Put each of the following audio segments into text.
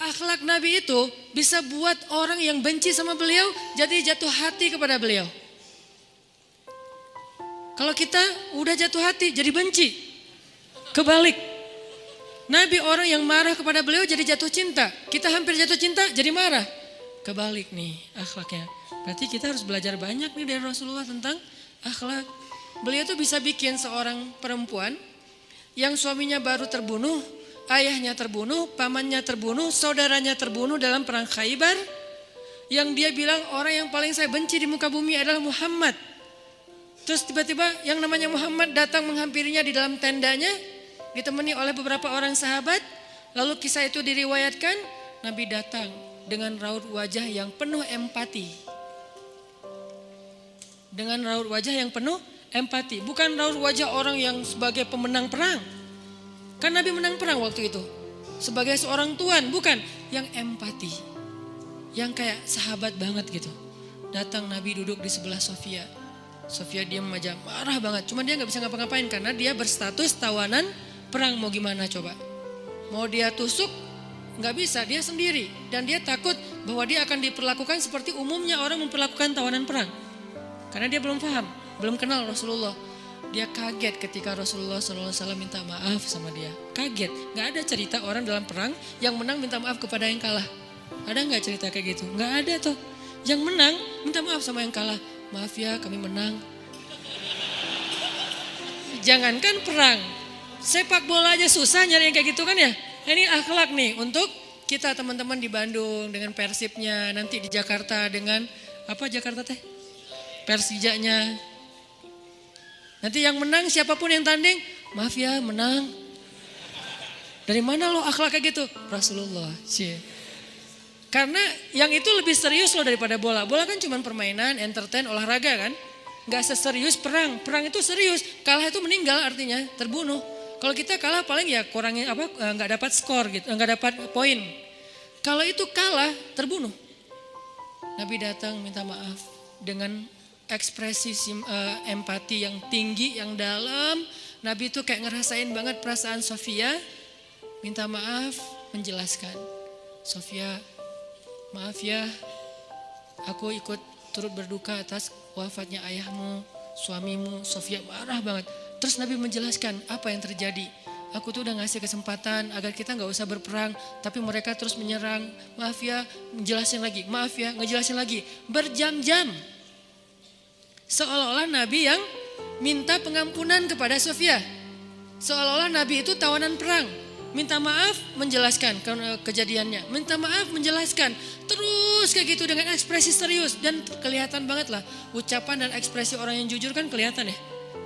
akhlak Nabi itu bisa buat orang yang benci sama beliau jadi jatuh hati kepada beliau. Kalau kita udah jatuh hati jadi benci. Kebalik. Nabi orang yang marah kepada beliau jadi jatuh cinta. Kita hampir jatuh cinta jadi marah. Kebalik nih akhlaknya. Berarti kita harus belajar banyak nih dari Rasulullah tentang akhlak. Beliau tuh bisa bikin seorang perempuan yang suaminya baru terbunuh, ayahnya terbunuh, pamannya terbunuh, saudaranya terbunuh dalam perang Khaybar. Yang dia bilang orang yang paling saya benci di muka bumi adalah Muhammad. Terus tiba-tiba yang namanya Muhammad datang menghampirinya di dalam tendanya, ditemani oleh beberapa orang sahabat. Lalu kisah itu diriwayatkan, Nabi datang dengan raut wajah yang penuh empati. Dengan raut wajah yang penuh empati. Bukan raut wajah orang yang sebagai pemenang perang. Kan Nabi menang perang waktu itu. Sebagai seorang tuan, bukan. Yang empati. Yang kayak sahabat banget gitu. Datang Nabi duduk di sebelah Sofia. Sofia diam aja, marah banget. Cuma dia gak bisa ngapa-ngapain karena dia berstatus tawanan perang. Mau gimana coba? Mau dia tusuk? Gak bisa, dia sendiri. Dan dia takut bahwa dia akan diperlakukan seperti umumnya orang memperlakukan tawanan perang. Karena dia belum paham, belum kenal Rasulullah. Dia kaget ketika Rasulullah SAW minta maaf sama dia. Kaget, gak ada cerita orang dalam perang yang menang minta maaf kepada yang kalah. Ada gak cerita kayak gitu? Gak ada tuh. Yang menang minta maaf sama yang kalah. Maaf ya kami menang. Jangankan perang, sepak bola aja susah nyari yang kayak gitu kan ya. Ini akhlak nih untuk kita teman-teman di Bandung dengan Persibnya. Nanti di Jakarta dengan apa Jakarta teh? Persijanya. Nanti yang menang siapapun yang tanding, maaf ya menang. Dari mana lo akhlak kayak gitu? Rasulullah. Karena yang itu lebih serius loh daripada bola. Bola kan cuma permainan, entertain, olahraga kan. Gak seserius perang. Perang itu serius. Kalah itu meninggal artinya terbunuh. Kalau kita kalah paling ya kurangin apa nggak dapat skor gitu, nggak dapat poin. Kalau itu kalah terbunuh. Nabi datang minta maaf dengan ekspresi empati yang tinggi, yang dalam. Nabi itu kayak ngerasain banget perasaan Sofia. Minta maaf, menjelaskan. Sofia, maaf ya, aku ikut turut berduka atas wafatnya ayahmu, suamimu. Sofia marah banget. Terus Nabi menjelaskan apa yang terjadi. Aku tuh udah ngasih kesempatan agar kita gak usah berperang. Tapi mereka terus menyerang. Maaf ya, ngejelasin lagi. Maaf ya, ngejelasin lagi. Berjam-jam. Seolah-olah Nabi yang minta pengampunan kepada Sofia. Seolah-olah Nabi itu tawanan perang. Minta maaf, menjelaskan kejadiannya. Minta maaf, menjelaskan. Terus kayak gitu dengan ekspresi serius. Dan kelihatan banget lah. Ucapan dan ekspresi orang yang jujur kan kelihatan ya.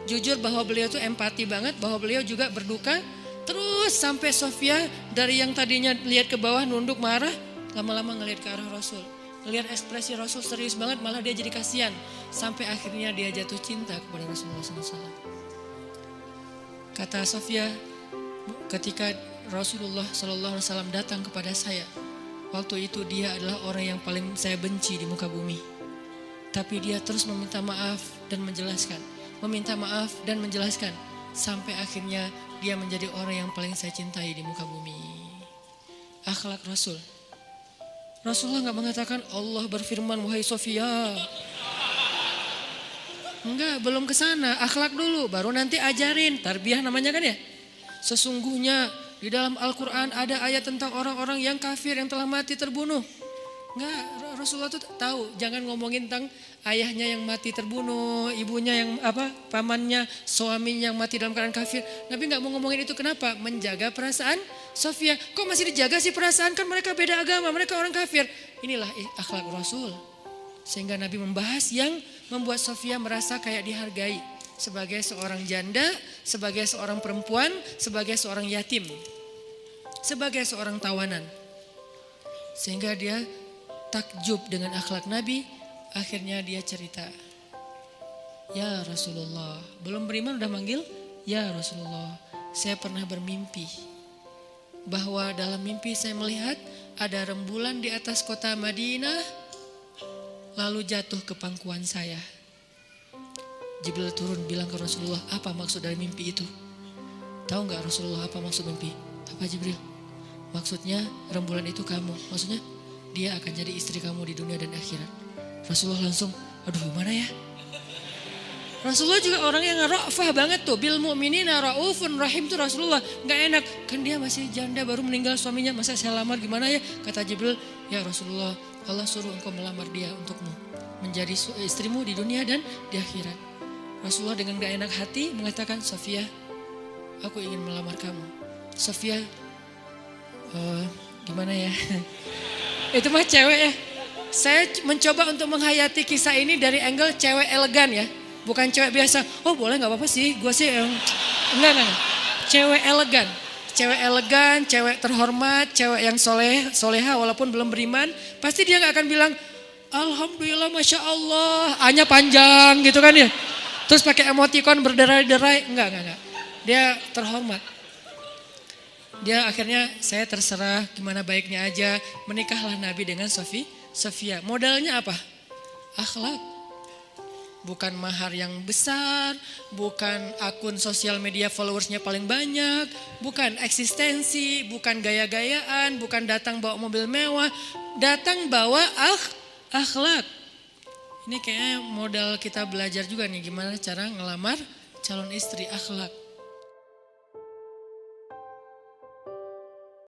Jujur bahwa beliau tuh empati banget. Bahwa beliau juga berduka. Terus sampai Sofia dari yang tadinya lihat ke bawah nunduk marah. Lama-lama ngelihat ke arah Rasul. Ngelihat ekspresi Rasul serius banget. Malah dia jadi kasihan. Sampai akhirnya dia jatuh cinta kepada Rasulullah SAW. Kata Sofia, ketika Rasulullah SAW datang kepada saya, waktu itu dia adalah orang yang paling saya benci di muka bumi. Tapi dia terus meminta maaf dan menjelaskan. Meminta maaf dan menjelaskan. Sampai akhirnya dia menjadi orang yang paling saya cintai di muka bumi. Akhlak Rasul. Rasulullah gak mengatakan Allah berfirman wahai Sofia. Enggak, belum ke sana. Akhlak dulu, baru nanti ajarin. Tarbiyah namanya kan ya. Sesungguhnya di dalam Al-Quran ada ayat tentang orang-orang yang kafir yang telah mati terbunuh. Enggak, Rasulullah tuh tahu. Jangan ngomongin tentang ayahnya yang mati terbunuh, ibunya yang pamannya, suaminya yang mati dalam keadaan kafir. Nabi enggak mau ngomongin itu, kenapa? Menjaga perasaan Sofia. Kok masih dijaga sih perasaan? Kan mereka beda agama, mereka orang kafir. Inilah akhlak Rasul. Sehingga Nabi membahas yang membuat Sofia merasa kayak dihargai. Sebagai seorang janda, sebagai seorang perempuan, sebagai seorang yatim. Sebagai seorang tawanan. Sehingga dia takjub dengan akhlak Nabi. Akhirnya dia cerita. Ya Rasulullah, belum beriman udah manggil. Ya Rasulullah, saya pernah bermimpi. Bahwa dalam mimpi saya melihat ada rembulan di atas kota Madinah. Lalu jatuh ke pangkuan saya. Jibril turun bilang ke Rasulullah, apa maksud dari mimpi itu? Tahu gak Rasulullah apa maksud mimpi? Apa Jibril? Maksudnya rembulan itu kamu. Maksudnya dia akan jadi istri kamu di dunia dan akhirat. Rasulullah langsung, aduh gimana ya? Rasulullah juga orang yang ra'fah banget tuh. Bil mu'minina ra'ufun rahim tuh Rasulullah. Gak enak, kan dia masih janda baru meninggal suaminya. Masa saya lamar gimana ya? Kata Jibril, ya Rasulullah, Allah suruh engkau melamar dia untukmu. Menjadi istrimu di dunia dan di akhirat. Rasulullah dengan gak enak hati mengatakan, Sofia, aku ingin melamar kamu. Sofia, gimana ya? Itu mah cewek ya. Saya mencoba untuk menghayati kisah ini dari angle cewek elegan ya. Bukan cewek biasa, oh boleh gak apa-apa sih, gue sih enggak. Cewek elegan, cewek terhormat, cewek yang soleha walaupun belum beriman. Pasti dia gak akan bilang, Alhamdulillah Masya Allah, A-nya panjang gitu kan ya. Terus pakai emoticon berderai-derai, enggak. Dia terhormat. Dia akhirnya saya terserah gimana baiknya aja, menikahlah Nabi dengan Sofia. Modalnya apa? Akhlak. Bukan mahar yang besar, bukan akun sosial media followersnya paling banyak, bukan eksistensi, bukan gaya-gayaan, bukan datang bawa mobil mewah, datang bawa akhlak. Ini kayaknya modal kita belajar juga nih gimana cara ngelamar calon istri, akhlak.